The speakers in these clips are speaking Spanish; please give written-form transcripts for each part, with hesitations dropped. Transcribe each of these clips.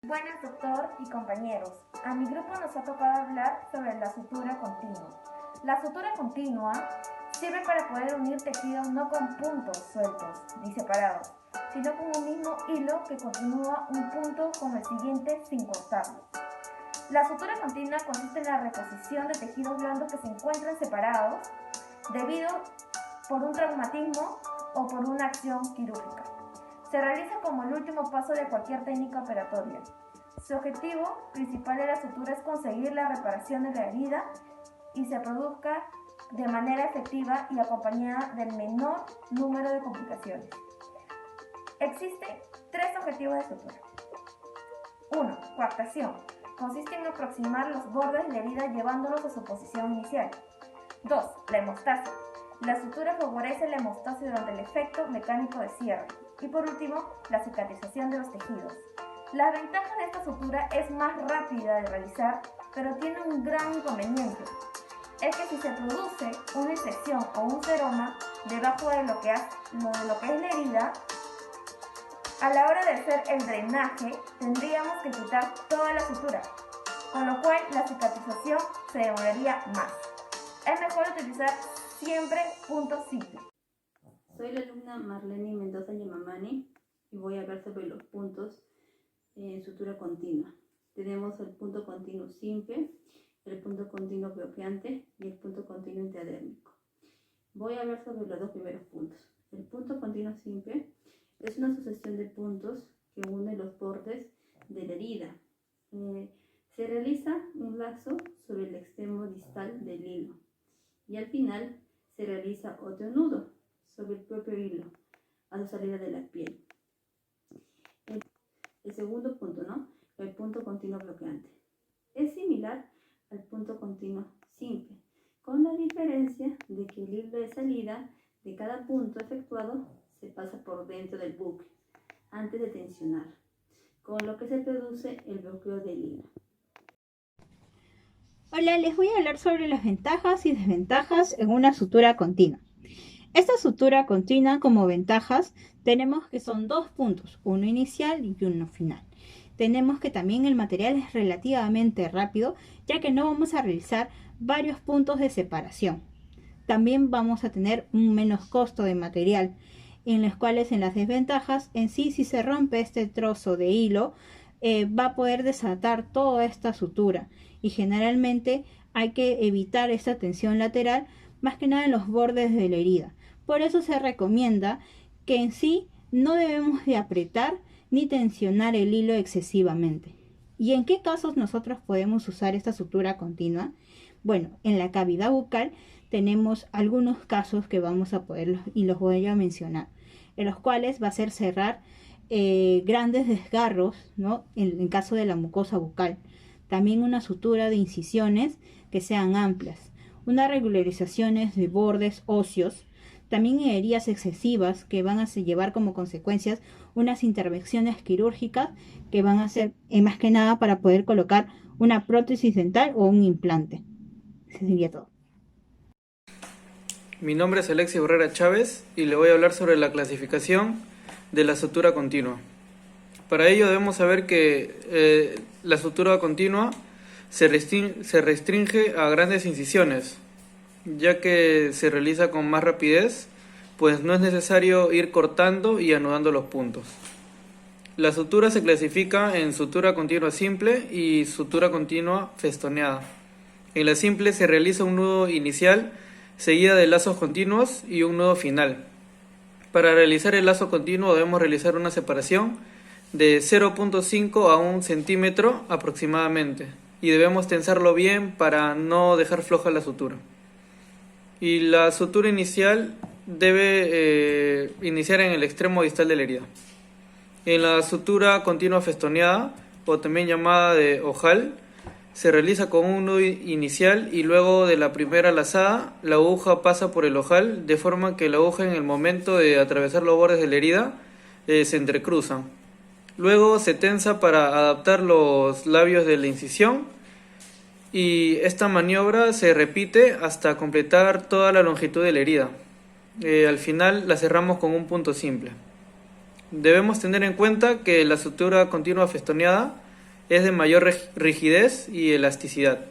Buenas, doctor y compañeros. A mi grupo nos ha tocado hablar sobre la sutura continua. La sutura continua sirve para poder unir tejidos no con puntos sueltos ni separados, sino con un mismo hilo que continúa un punto con el siguiente sin cortarlo. La sutura continua consiste en la reposición de tejidos blandos que se encuentran separados debido por un traumatismo o por una acción quirúrgica. Se realiza como el último paso de cualquier técnica operatoria. Su objetivo principal de la sutura es conseguir la reparación de la herida y se produzca de manera efectiva y acompañada del menor número de complicaciones. Existen tres objetivos de sutura. 1. Coartación. Consiste en aproximar los bordes de la herida llevándolos a su posición inicial. 2. La hemostasia. La sutura favorece la hemostasia durante el efecto mecánico de cierre. Y por último, la cicatrización de los tejidos. La ventaja de esta sutura es más rápida de realizar, pero tiene un gran inconveniente. Es que si se produce una infección o un seroma debajo de lo que es la herida, a la hora de hacer el drenaje tendríamos que quitar toda la sutura, con lo cual la cicatrización se demoraría más. Es mejor utilizar siempre puntos simples. Soy la alumna Marlene Mendoza Yamamani y voy a hablar sobre los puntos en sutura continua. Tenemos el punto continuo simple, el punto continuo bloqueante y el punto continuo intradérmico. Voy a hablar sobre los dos primeros puntos. El punto continuo simple es una sucesión de puntos que une los bordes de la herida. Se realiza un lazo sobre el extremo distal del hilo y al final se realiza otro nudo sobre el propio hilo a su salida de la piel. El segundo punto, el punto continuo bloqueante, es similar al punto continuo simple, con la diferencia de que el hilo de salida de cada punto efectuado se pasa por dentro del bucle antes de tensionar, con lo que se produce el bloqueo del hilo. Hola, les voy a hablar sobre las ventajas y desventajas en una sutura continua. Esta sutura continua, como ventajas, tenemos que son dos puntos, uno inicial y uno final. Tenemos que también el material es relativamente rápido, ya que no vamos a realizar varios puntos de separación. También vamos a tener un menos costo de material, en los cuales en las desventajas, en sí, si se rompe este trozo de hilo, va a poder desatar toda esta sutura y generalmente hay que evitar esta tensión lateral, más que nada en los bordes de la herida. Por eso se recomienda que en sí no debemos de apretar ni tensionar el hilo excesivamente. ¿Y en qué casos nosotros podemos usar esta sutura continua? Bueno, en la cavidad bucal tenemos algunos casos que vamos a poder y los voy a mencionar, en los cuales va a ser cerrar grandes desgarros, en caso de la mucosa bucal. También una sutura de incisiones que sean amplias, unas regularizaciones de bordes óseos, también heridas excesivas que van a llevar como consecuencias unas intervenciones quirúrgicas que van a ser más que nada para poder colocar una prótesis dental o un implante. Eso sería todo. Mi nombre es Alexis Borrera Chávez y le voy a hablar sobre la clasificación de la sutura continua. Para ello debemos saber que la sutura continua se restringe a grandes incisiones, ya que se realiza con más rapidez, pues no es necesario ir cortando y anudando los puntos. La sutura se clasifica en sutura continua simple y sutura continua festoneada. En la simple se realiza un nudo inicial seguida de lazos continuos y un nudo final. Para realizar el lazo continuo debemos realizar una separación de 0.5 a 1 centímetro aproximadamente y debemos tensarlo bien para no dejar floja la sutura. Y la sutura inicial debe iniciar en el extremo distal de la herida. En la sutura continua festoneada, o también llamada de ojal, se realiza con un nudo inicial y luego de la primera lazada, la aguja pasa por el ojal, de forma que la aguja en el momento de atravesar los bordes de la herida se entrecruzan. Luego se tensa para adaptar los labios de la incisión y esta maniobra se repite hasta completar toda la longitud de la herida. Al final la cerramos con un punto simple. Debemos tener en cuenta que la sutura continua festoneada es de mayor rigidez y elasticidad,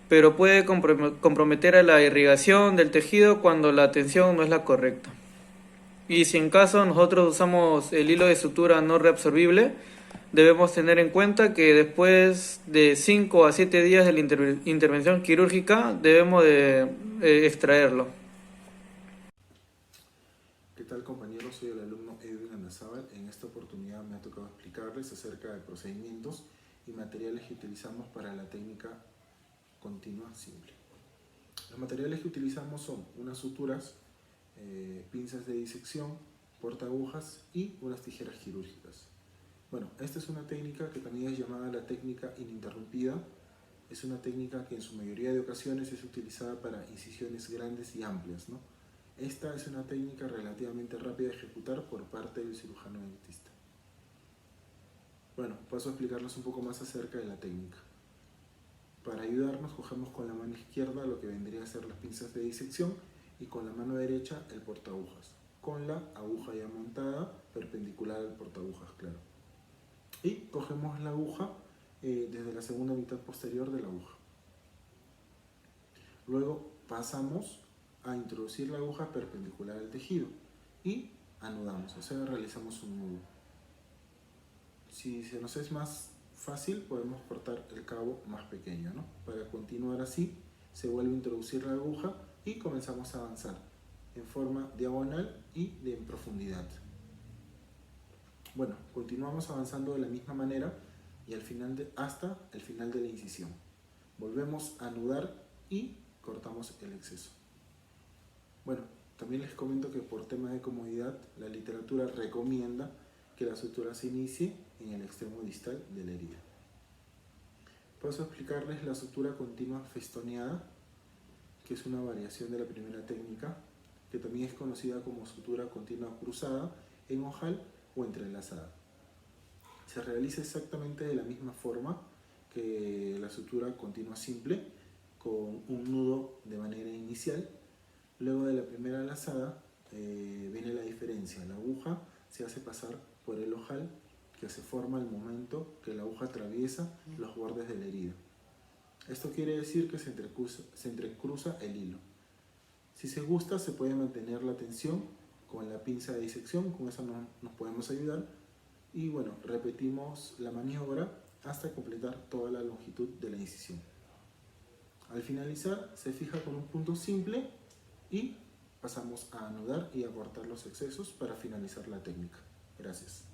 pero puede comprometer a la irrigación del tejido cuando la tensión no es la correcta. Y si en caso nosotros usamos el hilo de sutura no reabsorbible, debemos tener en cuenta que después de 5 a 7 días de la intervención quirúrgica debemos de extraerlo. ¿Qué tal, compañeros? Soy el alumno Edwin Andazábal. En esta oportunidad me ha tocado explicarles acerca de procedimientos y materiales que utilizamos para la técnica continua simple. Los materiales que utilizamos son unas suturas, pinzas de disección, portaagujas y unas tijeras quirúrgicas. Bueno, esta es una técnica que también es llamada la técnica ininterrumpida. Es una técnica que en su mayoría de ocasiones es utilizada para incisiones grandes y amplias, ¿no? Esta es una técnica relativamente rápida de ejecutar por parte del cirujano dentista. Bueno, paso a explicarles un poco más acerca de la técnica. Para ayudarnos, cogemos con la mano izquierda lo que vendría a ser las pinzas de disección y con la mano derecha el portaagujas, con la aguja ya montada perpendicular al portaagujas, claro. Y cogemos la aguja desde la segunda mitad posterior de la aguja. Luego pasamos a introducir la aguja perpendicular al tejido y anudamos, o sea, realizamos un nudo. Si se nos es más fácil, podemos cortar el cabo más pequeño, ¿no? Para continuar así, se vuelve a introducir la aguja y comenzamos a avanzar en forma diagonal y en profundidad. Bueno, continuamos avanzando de la misma manera y hasta el final de la incisión. Volvemos a anudar y cortamos el exceso. Bueno, también les comento que por tema de comodidad, la literatura recomienda que la sutura se inicie en el extremo distal de la herida. Paso a explicarles la sutura continua festoneada, que es una variación de la primera técnica, que también es conocida como sutura continua cruzada, en ojal o entrelazada. Se realiza exactamente de la misma forma que la sutura continua simple, con un nudo de manera inicial. Luego de la primera lazada viene la diferencia. La aguja se hace pasar por el ojal que se forma al momento que la aguja atraviesa los bordes de la herida. Esto quiere decir que se entrecruza el hilo. Si se gusta, se puede mantener la tensión con la pinza de disección, con eso nos podemos ayudar. Y bueno, repetimos la maniobra hasta completar toda la longitud de la incisión. Al finalizar, se fija con un punto simple y pasamos a anudar y a cortar los excesos para finalizar la técnica. Gracias.